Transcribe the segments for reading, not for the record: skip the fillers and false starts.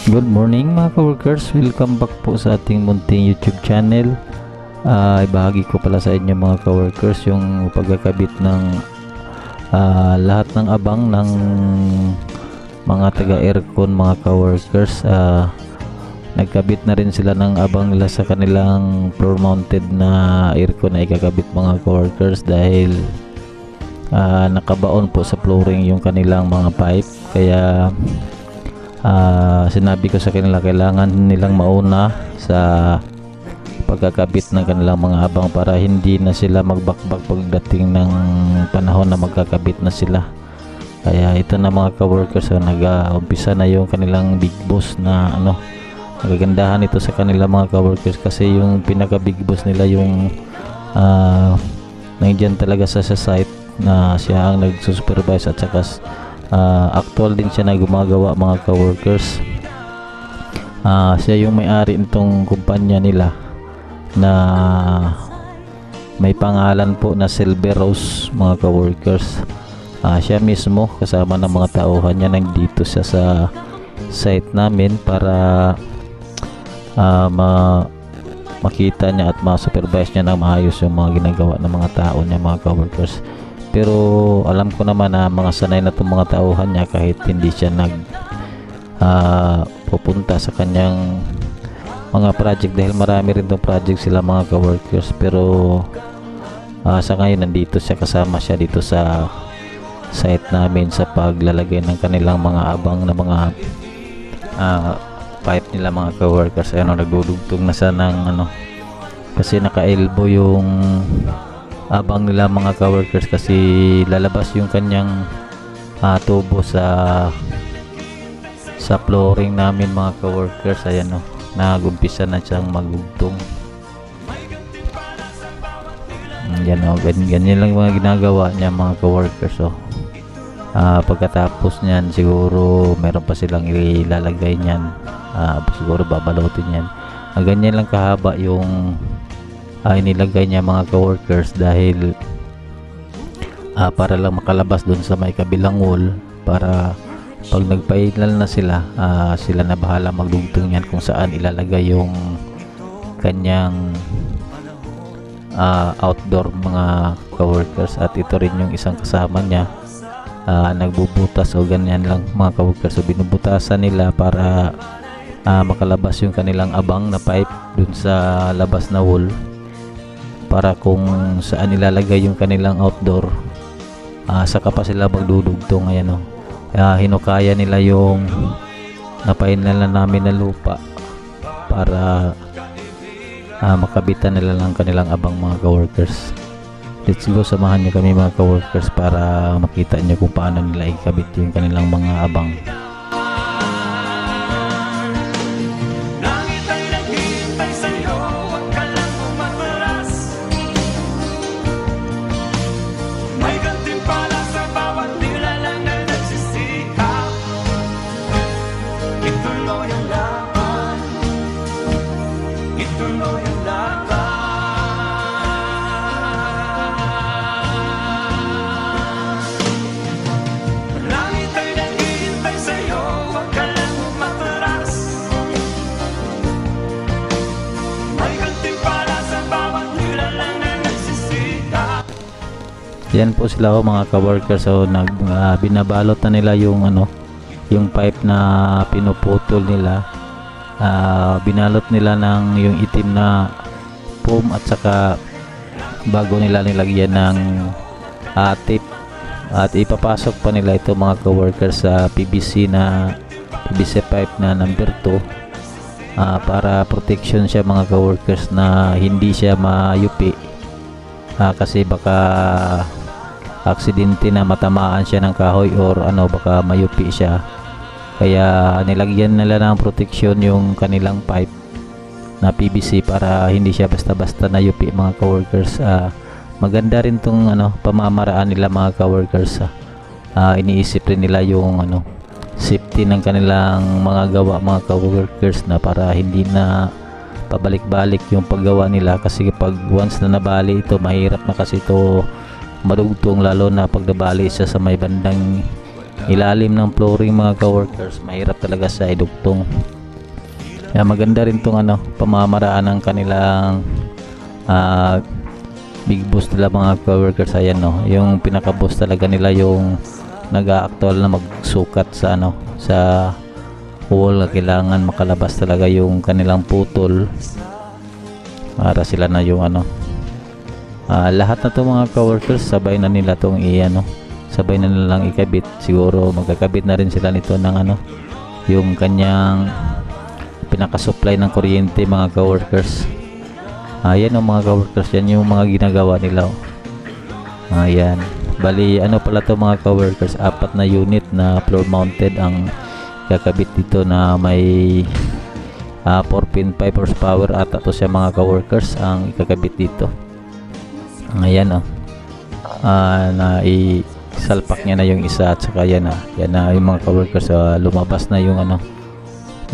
Good morning mga ka-workers, welcome back po sa ating munting YouTube channel. Ibahagi ko pala sa inyo mga ka-workers yung pagkakabit ng lahat ng abang ng mga taga-aircon mga ka-workers. Nagkabit na rin sila ng abang nila sa kanilang floor mounted na aircon na ikakabit mga ka-workers dahil nakabaon po sa flooring yung kanilang mga pipe, kaya sinabi ko sa kanila kailangan nilang mauna sa pagkakabit ng kanilang mga abang para hindi na sila magbakbak pagdating ng panahon na magkakabit na sila. Kaya ito na mga ka-workers, nag-umpisa na yung kanilang big boss na nagagandahan ito sa kanilang mga ka-workers kasi yung pinaka big boss nila yung nandiyan talaga sa site na siya ang nagsusupervise at saka actual din siya na gumagawa mga ka-workers. Siya yung may-ari nitong kumpanya nila na may pangalan po na Silver Rose mga ka-workers. Siya mismo kasama ng mga tauhan niya nandito siya sa site namin para makita niya at ma-supervise niya na maayos yung mga ginagawa ng mga tao niya mga ka-workers. Pero alam ko naman na mga sanay na itong mga tauhan niya kahit hindi siya pupunta sa kanyang mga project dahil marami rin itong project sila mga ka-workers. Pero sa ngayon nandito siya, kasama siya dito sa site namin sa paglalagay ng kanilang mga abang na mga pipe nila mga ka-workers. Nagdudugtong na siya ng kasi naka-elbow yung abang nila mga ka-workers kasi lalabas yung kanyang tubo sa flooring namin mga ka-workers. Ayan nagumpisa na siyang magugtong. Ganyan lang mga ginagawa niya mga ka-workers. Pagkatapos niyan siguro meron pa silang ilalagay niyan, siguro babalutin yan. Ganyan lang kahaba yung inilagay niya mga ka-workers dahil para lang makalabas dun sa may kabilang wall, para pag nagpailal na sila na bahala magdugtong yan kung saan ilalagay yung kanyang outdoor mga ka-workers. At ito rin yung isang kasama niya nagbubutas o ganyan lang mga ka-workers. So binubutasan nila para makalabas yung kanilang abang na pipe dun sa labas na wall, para kung saan ilalagay yung kanilang outdoor saka pa sila magdudugtong. Ayan hinukaya nila yung napainala namin na lupa para makabitan nila lang kanilang abang mga ka-workers. Let's go, samahan nyo kami mga ka-workers para makita nyo kung paano nila ikabit yung kanilang mga abang. Yan po sila mga ka-workers. So binabalot na nila yung yung pipe na pinuputol nila. Binalot nila ng yung itim na foam at saka bago nila nilagyan ng tape at ipapasok pa nila ito mga ka-workers sa PVC pipe na number 2 para protection siya mga ka-workers na hindi siya mayupi kasi baka aksidente na matamaan siya ng kahoy or baka mayupi siya. Kaya nilagyan nila ng protection yung kanilang pipe na PVC para hindi siya basta-basta na yupi mga ka-workers. Maganda rin tong pamamaraan nila mga ka-workers. Iniisip rin nila yung safety ng kanilang mga gawa mga ka-workers na para hindi na pabalik-balik yung paggawa nila, kasi pag once na nabali ito mahirap na kasi ito madugtong, lalo na pag nabali siya sa may bandang ilalim ng flooring mga ka-workers, mahirap talaga sa idugtong. Kaya maganda rin tong ano, pamamaraan ng kanilang ah, big boss nila mga coworkers. Ayan no, yung pinaka boss talaga nila yung nag-aaktual na magsukat sa ano, sa wall. Kailangan makalabas talaga yung kanilang putol para sila na yung ano, lahat na to mga coworkers sabay na nila tong i-ano, sabay na nilang ikabit. Siguro magkakabit na rin sila nito ng ano, yung kanyang pinaka-supply ng kuryente mga coworkers. Ayan mga coworkers, yan yung mga ginagawa nila. Ayan, bali ano pala to mga coworkers, 4 na unit na floor mounted ang kakabit dito na may 4.5 horsepower ata to siya mga coworkers ang ikakabit dito. Ayan na isalpak niya na yung isa at saka yan na yung mga coworkers, lumabas na yung ano,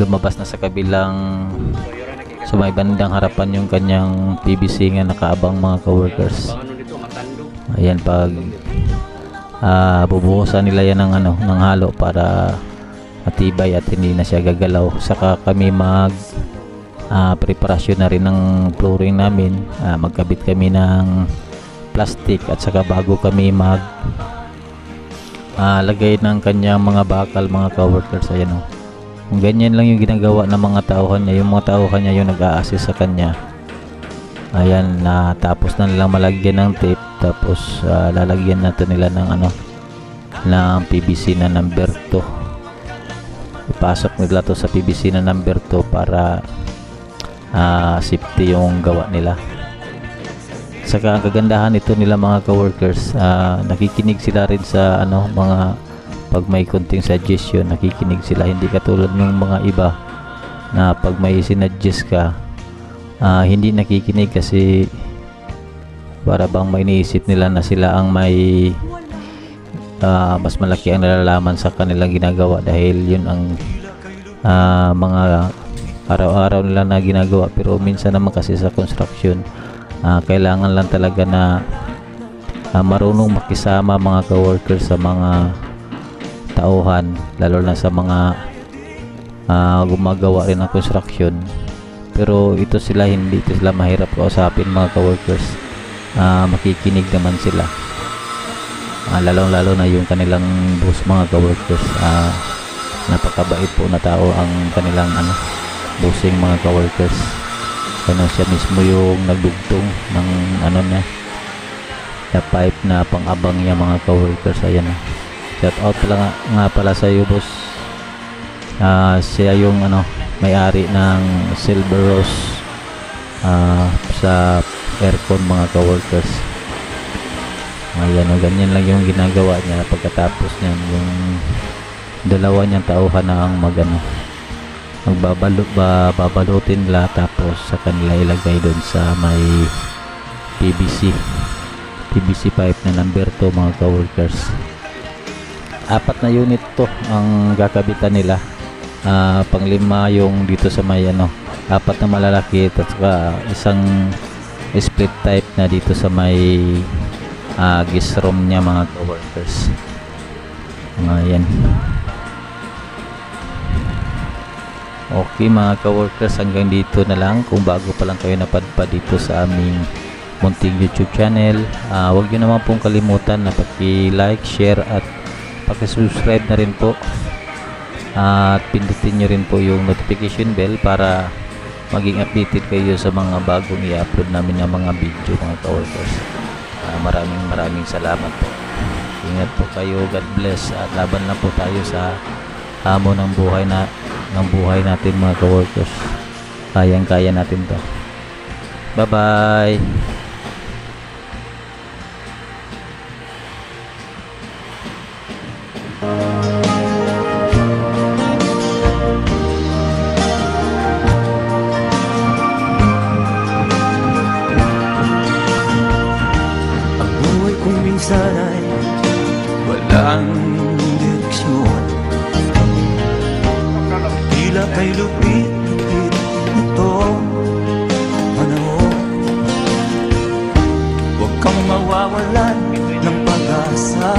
lumabas na sa kabilang, sa may bandang harapan yung kanyang PVC nga nakaabang mga coworkers. Ayan, pag bubuhusan nila yan ng ano, ng halo para matibay at hindi na siya gagalaw. Saka kami mag preparasyon na rin ng flooring namin. Magkabit kami ng plastic at saka bago kami mag lagay ng kanyang mga bakal mga coworkers. Ayan kung ganyan lang yung ginagawa ng mga tauhan niya, yung mga tauhan niya yung nag-a-assist sa kanya. Ayan, tapos na nilang malagyan ng tape, tapos lalagyan natin nila ng ano, ng PVC na number 2. Ipasok nila to sa PVC na number 2 para safety yung gawa nila. Saka ang kagandahan ito nila mga coworkers, nakikinig sila rin sa ano, mga pag may konting suggestion, nakikinig sila. Hindi katulad ng mga iba na pag may sinuggest ka, hindi nakikinig kasi para bang may iniisip nila na sila ang may mas malaki ang nalalaman sa kanilang ginagawa dahil yun ang mga araw-araw nila na ginagawa. Pero minsan naman kasi sa construction, kailangan lang talaga na marunong makisama mga coworkers sa mga tauhan, lalo na sa mga gumagawa rin ng construction. Pero ito sila, hindi ito sila mahirap kausapin mga coworkers. Makikinig naman sila, lalo na yung kanilang boss mga coworkers. Napakabait po na tao ang kanilang ano, bossing mga coworkers. Ano, siya mismo yung nagdugtong ng ano na pipe na pang-abang niya mga coworkers. Ayan shout out nga pala sa iyo boss. Siya yung ano, may-ari ng Silver Rose sa aircon mga coworkers. Ayan ganyan lang yung ginagawa niya. Pagkatapos niyan, yung dalawa niyang tauhan na ang babalutin nila, tapos sa kanila ilagay doon sa may PVC pipe na number 2 mga coworkers. 4 na unit to ang gakabitan nila. Pang-5 yung dito sa may ano, 4 na malalaki at saka isang split type na dito sa may guest room niya mga coworkers. Ayan. Okay mga coworkers, hanggang dito na lang. Kung bago pa lang kayo napadpad dito sa aming munting YouTube channel, huwag nyo naman pong kalimutan na paki-like, share at paki-subscribe na rin po. At pindutin nyo rin po yung notification bell para maging updated kayo sa mga bagong i-upload namin ng mga video mga coworkers. Maraming salamat po. Ingat po kayo, God bless, at laban lang po tayo sa hamon ng buhay natin mga coworkers. Kayang-kaya natin to. Bye bye. Minsan ay walang direksyon, tila kay lupit-lupit itong panahon. Huwag kang mawawalan ng pag-asa,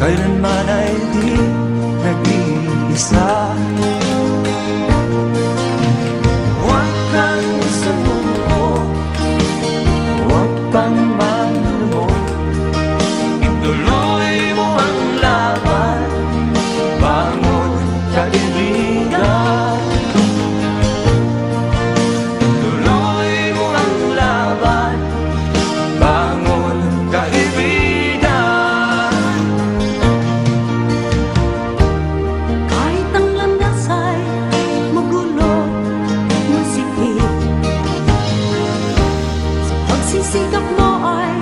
kailanman ay di nag-iisa. mag-isa. Huwag kang sumuko, huwag kang manlumog. Ituloy mo ang laban, bangon kaibigan. Ituloy mo ang laban, bangon kaibigan. Kahit ang landas ay magulo, masikip, sa pagsisikap mo ay